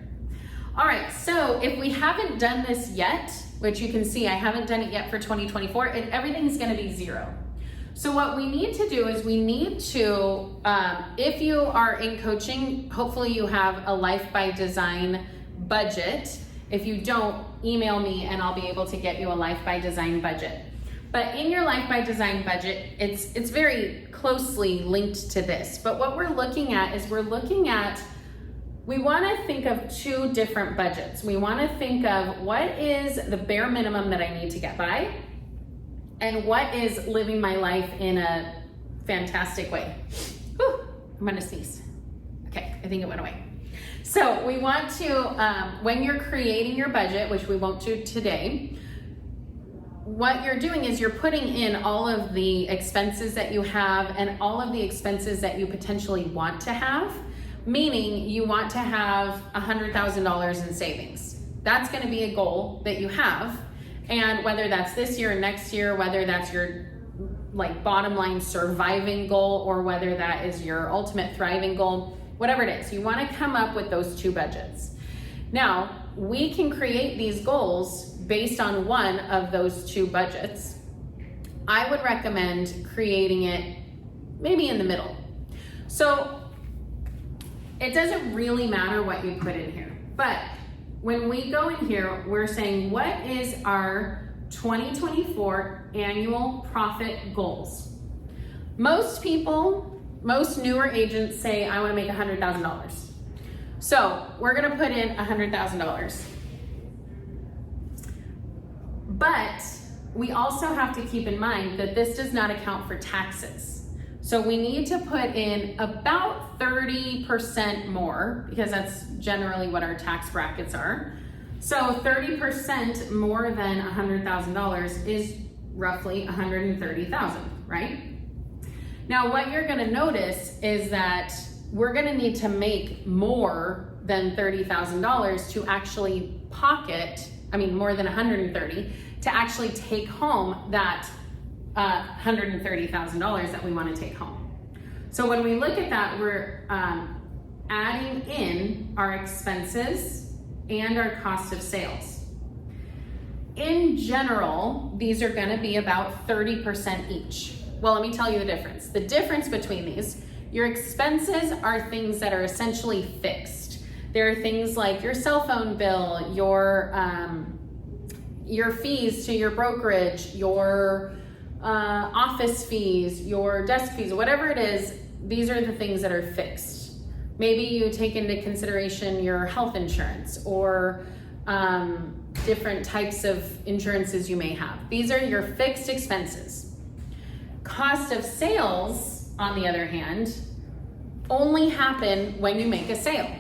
All right, so if we haven't done this yet, which you can see I haven't done it yet for 2024, everything's going to be 0. So what we need to do is we need to, if you are in coaching, hopefully you have a Life by Design budget. If you don't, email me and I'll be able to get you a Life by Design budget. But in your Life by Design budget, it's very closely linked to this. But what we're looking at is we want to think of 2 different budgets. We want to think of what is the bare minimum that I need to get by, and what is living my life in a fantastic way. Whew, I'm gonna sneeze. Okay, I think it went away. So we want to, when you're creating your budget, which we won't do today, what you're doing is you're putting in all of the expenses that you have and all of the expenses that you potentially want to have, meaning you want to have $100,000 in savings. That's gonna be a goal that you have. And whether that's this year or next year, whether that's your bottom line surviving goal or whether that is your ultimate thriving goal, whatever it is, you want to come up with those 2 budgets. Now, we can create these goals based on one of those 2 budgets. I would recommend creating it maybe in the middle. So it doesn't really matter what you put in here, but when we go in here, we're saying, what is our 2024 annual profit goals? Most people, most newer agents say, I want to make $100,000. So we're going to put in $100,000. But we also have to keep in mind that this does not account for taxes. So we need to put in about 30% more, because that's generally what our tax brackets are. So 30% more than $100,000 is roughly $130,000, right? Now what you're gonna notice is that we're gonna need to make more than $30,000 to actually pocket, more than 130, to actually take home that $130,000 that we want to take home. So when we look at that, we're adding in our expenses and our cost of sales. In general, these are going to be about 30% each. Well, let me tell you the difference. The difference between these, your expenses are things that are essentially fixed. There are things like your cell phone bill, your fees to your brokerage, your office fees, your desk fees, whatever it is. These are the things that are fixed. Maybe you take into consideration your health insurance or different types of insurances you may have. These are your fixed expenses. Cost of sales, on the other hand, only happen when you make a sale.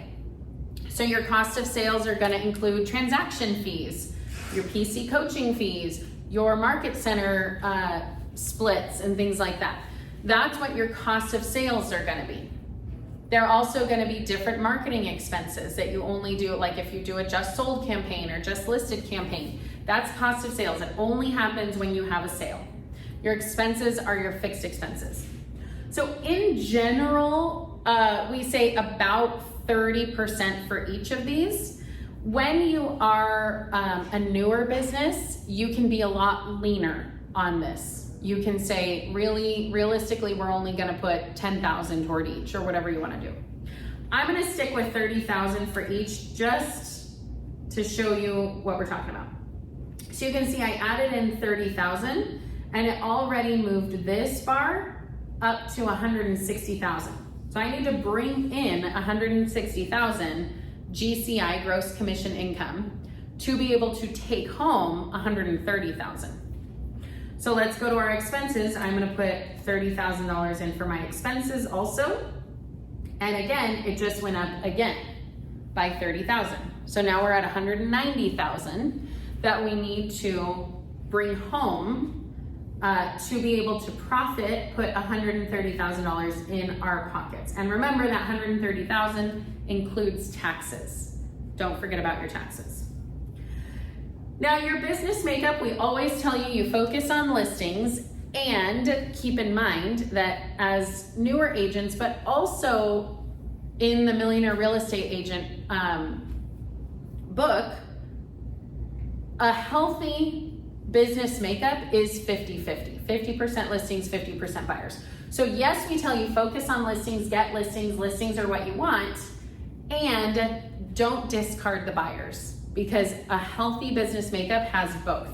So your cost of sales are going to include transaction fees, your PC coaching fees, your market center splits and things like that. That's what your cost of sales are going to be. They're also going to be different marketing expenses that you only do, like if you do a just sold campaign or just listed campaign, that's cost of sales. It only happens when you have a sale. Your expenses are your fixed expenses. So in general, we say about 30% for each of these. When you are a newer business, you can be a lot leaner on this. You can say, realistically, we're only gonna put 10,000 toward each or whatever you wanna do. I'm gonna stick with 30,000 for each just to show you what we're talking about. So you can see I added in 30,000 and it already moved this bar up to 160,000. So I need to bring in 160,000 GCI, gross commission income, to be able to take home 130,000. So let's go to our expenses. I'm gonna put $30,000 in for my expenses also. And again, it just went up again by 30,000. So now we're at 190,000 that we need to bring home to be able to profit, put $130,000 in our pockets. And remember that 130,000 includes taxes. Don't forget about your taxes. Now your business makeup, we always tell you focus on listings, and keep in mind that as newer agents, but also in the Millionaire Real Estate Agent book, a healthy business makeup is 50-50. 50% listings, 50% buyers. So yes, we tell you focus on listings, get listings, listings are what you want, and don't discard the buyers, because a healthy business makeup has both.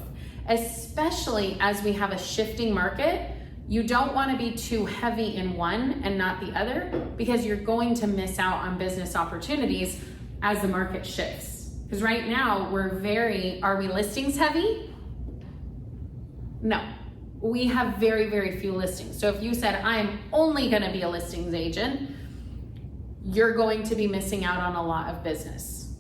Especially as we have a shifting market, you don't want to be too heavy in one and not the other, because you're going to miss out on business opportunities as the market shifts. Because right now are we listings heavy? No, we have very, very few listings. So if you said, I'm only gonna be a listings agent, you're going to be missing out on a lot of business.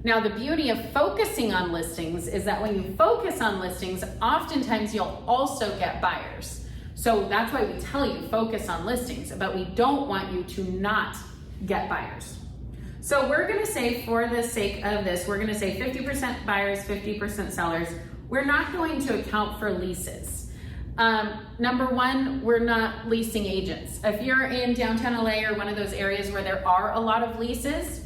Now, the beauty of focusing on listings is that when you focus on listings, oftentimes you'll also get buyers. So that's why we tell you focus on listings, but we don't want you to not get buyers. So we're gonna say, for the sake of this, we're gonna say 50% buyers, 50% sellers. We're not going to account for leases. Number one, we're not leasing agents. If you're in downtown LA or one of those areas where there are a lot of leases,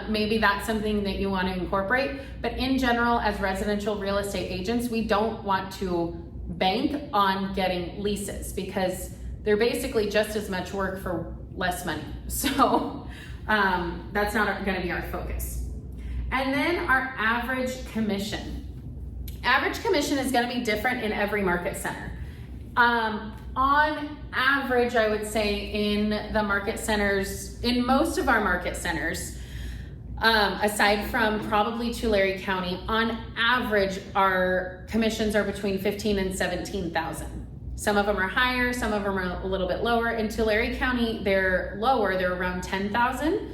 maybe that's something that you want to incorporate. But in general, as residential real estate agents, we don't want to bank on getting leases, because they're basically just as much work for less money. So that's not going to be our focus. And then our average commission. Average commission is going to be different in every market center. On average, I would say in the market centers, in most of our market centers, aside from probably Tulare County, on average, our commissions are between 15 and 17,000. Some of them are higher, some of them are a little bit lower. In Tulare County, they're lower, they're around 10,000.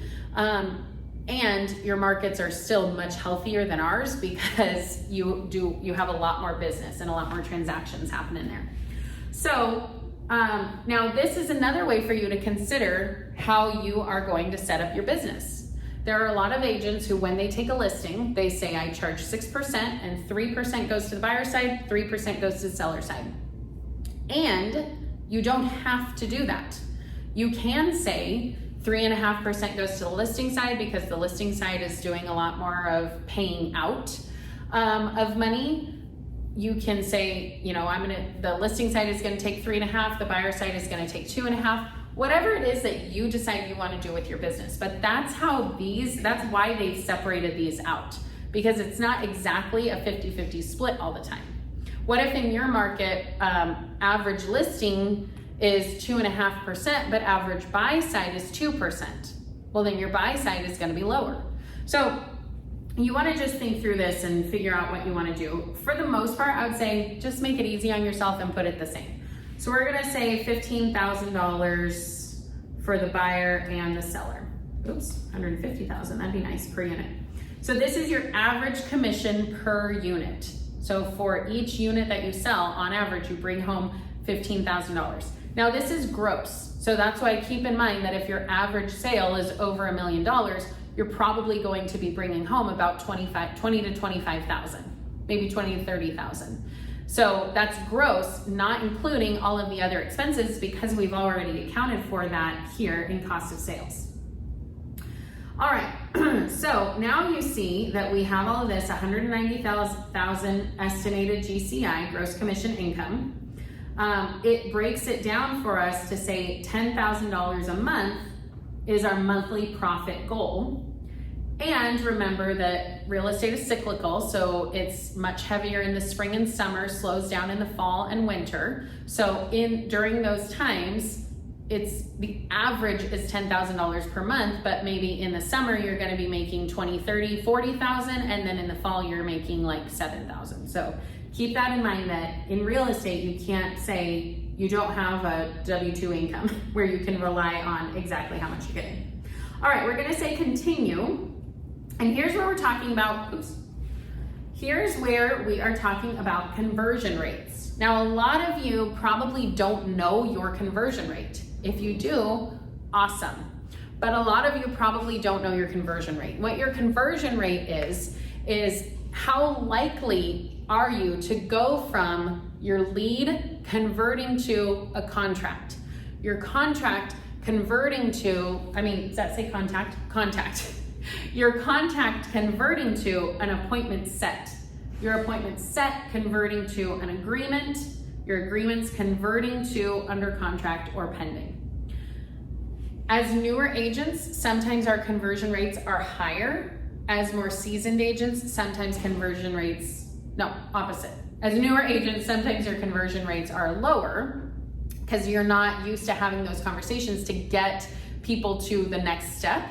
And your markets are still much healthier than ours, because you have a lot more business and a lot more transactions happening there. So now this is another way for you to consider how you are going to set up your business. There are a lot of agents who, when they take a listing, they say, I charge 6% and 3% goes to the buyer side, 3% goes to the seller side. And you don't have to do that. You can say 3.5% goes to the listing side because the listing side is doing a lot more of paying out of money. You can say, you know, the listing side is gonna take 3.5, the buyer side is gonna take 2.5, whatever it is that you decide you wanna do with your business. But that's why they've separated these out, because it's not exactly a 50-50 split all the time. What if in your market, average listing is 2.5%, but average buy side is 2%? Well, then your buy side is gonna be lower. So you wanna just think through this and figure out what you wanna do. For the most part, I would say just make it easy on yourself and put it the same. So we're gonna say $15,000 for the buyer and the seller. Oops, $150,000, that'd be nice per unit. So this is your average commission per unit. So for each unit that you sell, on average, you bring home $15,000. Now this is gross. So that's why keep in mind that if your average sale is over $1 million, you're probably going to be bringing home about 20 to 25,000, maybe 20 to 30,000. So that's gross, not including all of the other expenses, because we've already accounted for that here in cost of sales. All right, so now you see that we have all of this, 190,000 estimated GCI, gross commission income. It breaks it down for us to say $10,000 a month is our monthly profit goal. And remember that real estate is cyclical, so it's much heavier in the spring and summer, slows down in the fall and winter. So during those times, the average is $10,000 per month, but maybe in the summer you're gonna be making 20, 30, 40,000, and then in the fall you're making like 7,000. So keep that in mind that in real estate, you can't say you don't have a W-2 income where you can rely on exactly how much you're getting. All right, we're gonna say continue. And here's where we're talking about, here's where we are talking about conversion rates. Now, a lot of you probably don't know your conversion rate. If you do, awesome. But a lot of you probably don't know your conversion rate. What your conversion rate is how likely are you to go from your lead converting to a contract, your contract converting to, does that say contact? Contact. Your contact converting to an appointment set, your appointment set converting to an agreement, your agreements converting to under contract or pending. As newer agents, sometimes our conversion rates are higher. As more seasoned agents, sometimes opposite. As newer agents, sometimes your conversion rates are lower because you're not used to having those conversations to get people to the next step.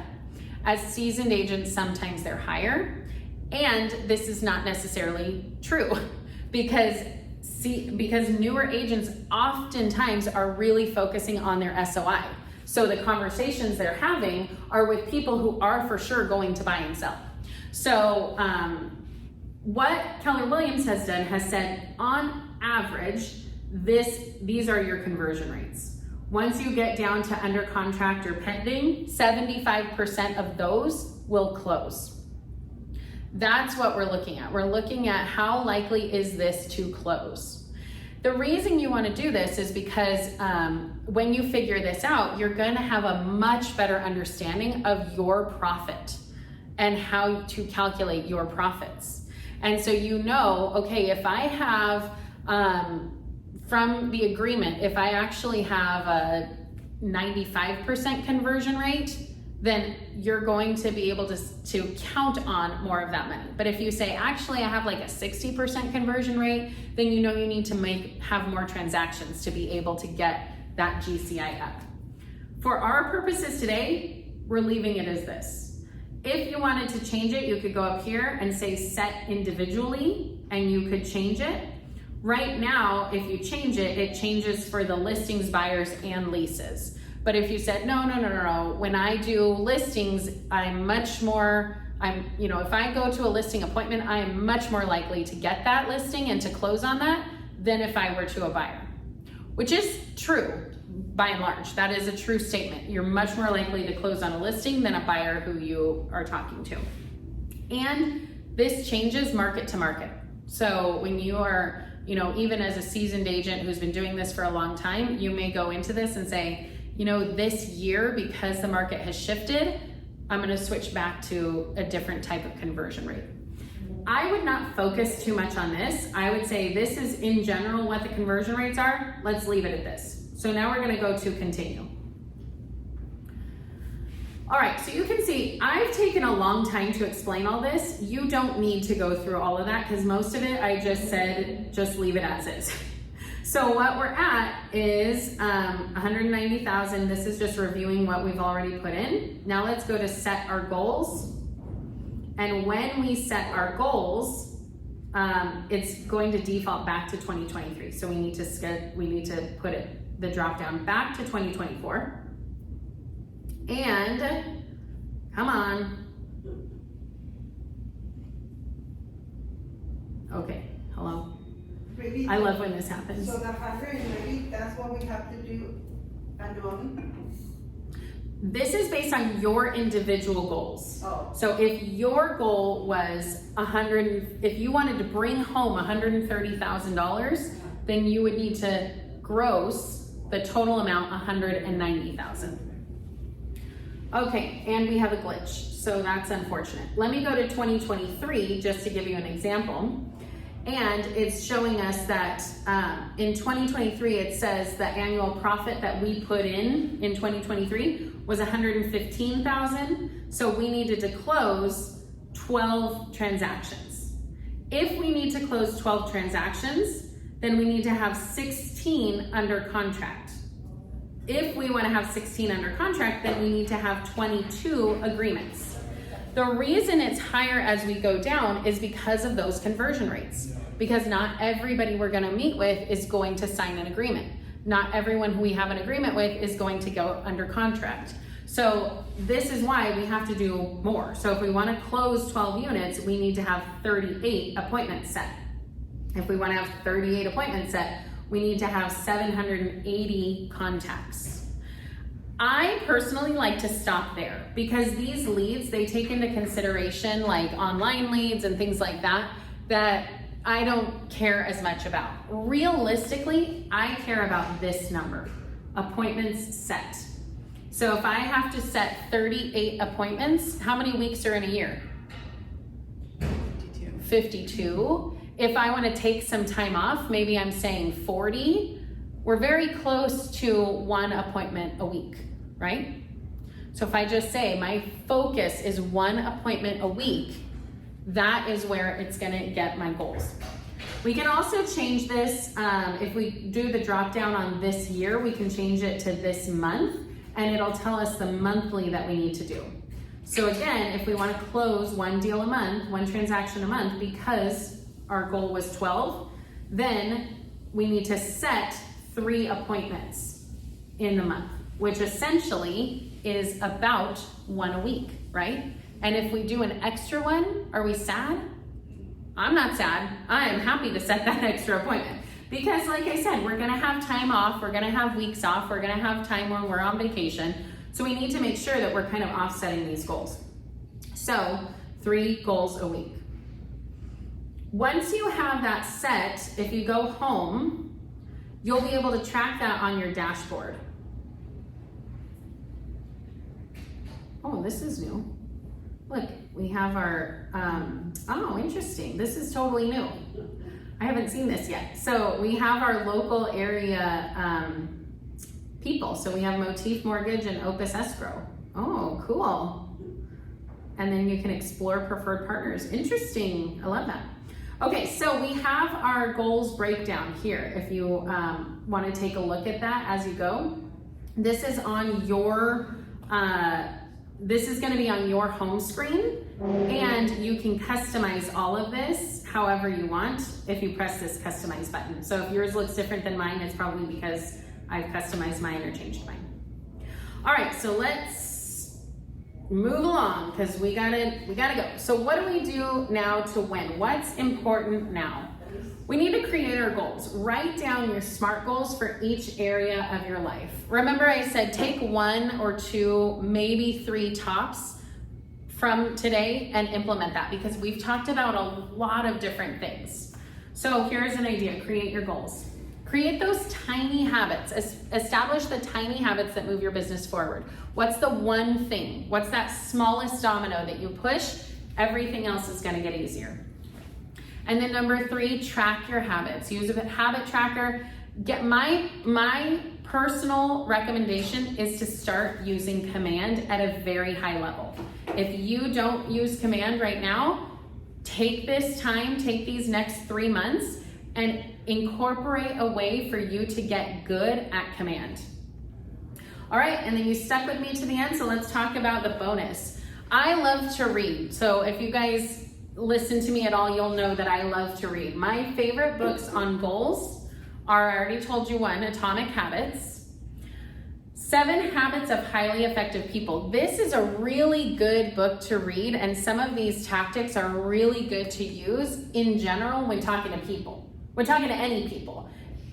As seasoned agents, sometimes they're higher. And this is not necessarily true because newer agents oftentimes are really focusing on their SOI. So the conversations they're having are with people who are for sure going to buy and sell. So what Keller Williams has done has said, on average, these are your conversion rates. Once you get down to under contract or pending, 75% of those will close. That's what we're looking at. We're looking at how likely is this to close. The reason you want to do this is because when you figure this out, you're going to have a much better understanding of your profit and how to calculate your profits. And so you know, okay, if I have, from the agreement, if I actually have a 95% conversion rate, then you're going to be able to count on more of that money. But if you say, actually, I have like a 60% conversion rate, then you know you need to have more transactions to be able to get that GCI up. For our purposes today, we're leaving it as this. If you wanted to change it, you could go up here and say set individually, and you could change it. Right now, if you change it, it changes for the listings, buyers, and leases. But if you said, no, when I do listings, if I go to a listing appointment, I am much more likely to get that listing and to close on that than if I were to a buyer, which is true by and large. That is a true statement. You're much more likely to close on a listing than a buyer who you are talking to. And this changes market to market. So when you are you know, even as a seasoned agent who's been doing this for a long time, you may go into this and say, you know, this year, because the market has shifted, I'm gonna switch back to a different type of conversion rate. I would not focus too much on this. I would say this is in general what the conversion rates are. Let's leave it at this. So now we're gonna go to continue. All right, so you can see I've taken a long time to explain all this. You don't need to go through all of that because most of it I just said, just leave it as is. So what we're at is 190,000. This is just reviewing what we've already put in. Now let's go to set our goals. And when we set our goals, it's going to default back to 2023. So we need to put the drop down back to 2024. And come on. Okay, hello. Really? I love when this happens. So the 190, that's what we have to do annually? This is based on your individual goals. Oh. So if your goal was if you wanted to bring home $130,000, then you would need to gross the total amount 190,000. Okay, and we have a glitch, so that's unfortunate. Let me go to 2023 just to give you an example. And it's showing us that in 2023, it says the annual profit that we put in 2023 was 115,000. So we needed to close 12 transactions. If we need to close 12 transactions, then we need to have 16 under contract. If we want to have 16 under contract, then we need to have 22 agreements. The reason it's higher as we go down is because of those conversion rates. Because not everybody we're going to meet with is going to sign an agreement. Not everyone who we have an agreement with is going to go under contract. So this is why we have to do more. So if we want to close 12 units, we need to have 38 appointments set. If we want to have 38 appointments set, we need to have 780 contacts. I personally like to stop there because these leads, they take into consideration like online leads and things like that, that I don't care as much about. Realistically, I care about this number, appointments set. So if I have to set 38 appointments, how many weeks are in a year? 52. If I want to take some time off, maybe I'm saying 40. We're very close to one appointment a week, right? So if I just say my focus is one appointment a week, that is where it's going to get my goals. We can also change this. If we do the drop down on this year, we can change it to this month and it'll tell us the monthly that we need to do. So again, if we want to close one deal a month, one transaction a month, because our goal was 12, then we need to set 3 appointments in the month, which essentially is about 1 a week, right? And if we do an extra one, are we sad? I'm not sad. I am happy to set that extra appointment because like I said, we're gonna have time off, we're gonna have weeks off, we're gonna have time when we're on vacation. So we need to make sure that we're kind of offsetting these goals. So 3 goals a week. Once you have that set, if you go home, you'll be able to track that on your dashboard. Oh, this is new. Look, we have our, oh, interesting. This is totally new. I haven't seen this yet. So we have our local area people. So we have Motif Mortgage and Opus Escrow. Oh, cool. And then you can explore preferred partners. Interesting, I love that. Okay, so we have our goals breakdown here. If you want to take a look at that as you go, this is on your, this is going to be on your home screen, and you can customize all of this however you want if you press this customize button. So if yours looks different than mine, it's probably because I've customized mine or changed mine. All right, so let's move along because we gotta go. So what do we do now to win? What's important now? We need to create our goals. Write down your SMART goals for each area of your life. Remember I said take 1 or 2, maybe 3 tops from today and implement that because we've talked about a lot of different things. So here's an idea, create your goals. Create those tiny habits. Establish the tiny habits that move your business forward. What's the one thing? What's that smallest domino that you push? Everything else is gonna get easier. And then number 3, track your habits. Use a habit tracker. Get my personal recommendation is to start using command at a very high level. If you don't use command right now, take this time, take these next 3 months and incorporate a way for you to get good at command. All right, and then you stuck with me to the end, so let's talk about the bonus. I love to read. So if you guys listen to me at all, you'll know that I love to read. My favorite books on goals are, I already told you one, Atomic Habits, 7 Habits of Highly Effective People. This is a really good book to read, and some of these tactics are really good to use in general when talking to people. When talking to any people,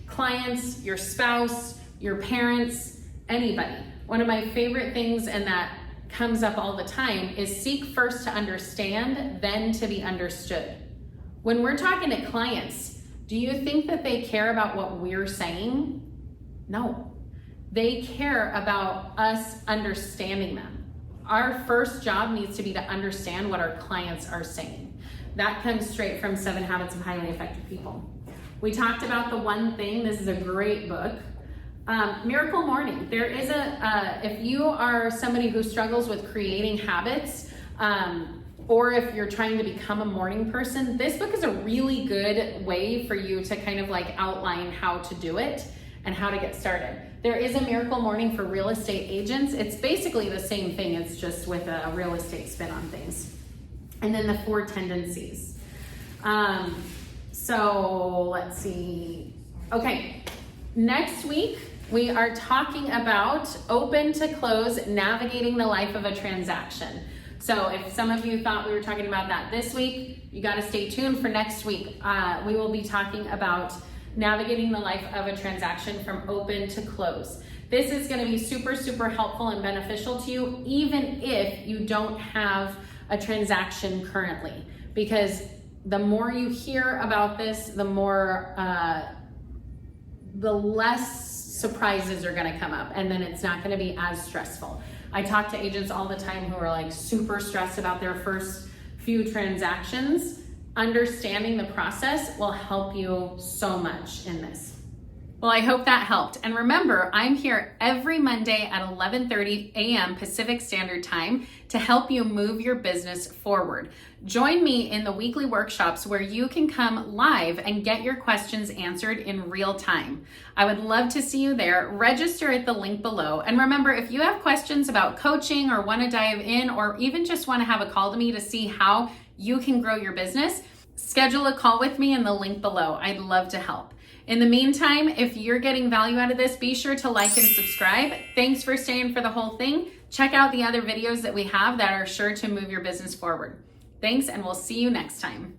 clients, your spouse, your parents, anybody. One of my favorite things, and that comes up all the time, is seek first to understand, then to be understood. When we're talking to clients, do you think that they care about what we're saying? No. They care about us understanding them. Our first job needs to be to understand what our clients are saying. That comes straight from 7 Habits of Highly Effective People. We talked about the one thing. This is a great book. Miracle Morning. There is if you are somebody who struggles with creating habits, or if you're trying to become a morning person, this book is a really good way for you to kind of like outline how to do it and how to get started. There is a Miracle Morning for real estate agents. It's basically the same thing. It's just with a real estate spin on things. And then the 4 tendencies. So let's see. Okay, next week we are talking about open to close, navigating the life of a transaction. So if some of you thought we were talking about that this week, you got to stay tuned for next week. We will be talking about navigating the life of a transaction from open to close. This is going to be super, super helpful and beneficial to you, even if you don't have a transaction currently, because the more you hear about this, the less surprises are going to come up, and then it's not going to be as stressful. I talk to agents all the time who are like super stressed about their first few transactions. Understanding the process will help you so much in this. Well, I hope that helped. And remember, I'm here every Monday at 11:30 a.m. Pacific Standard Time to help you move your business forward. Join me in the weekly workshops where you can come live and get your questions answered in real time. I would love to see you there. Register at the link below. And remember, if you have questions about coaching or want to dive in, or even just want to have a call to me to see how you can grow your business, schedule a call with me in the link below. I'd love to help. In the meantime, if you're getting value out of this, be sure to like and subscribe. Thanks for staying for the whole thing. Check out the other videos that we have that are sure to move your business forward. Thanks, and we'll see you next time.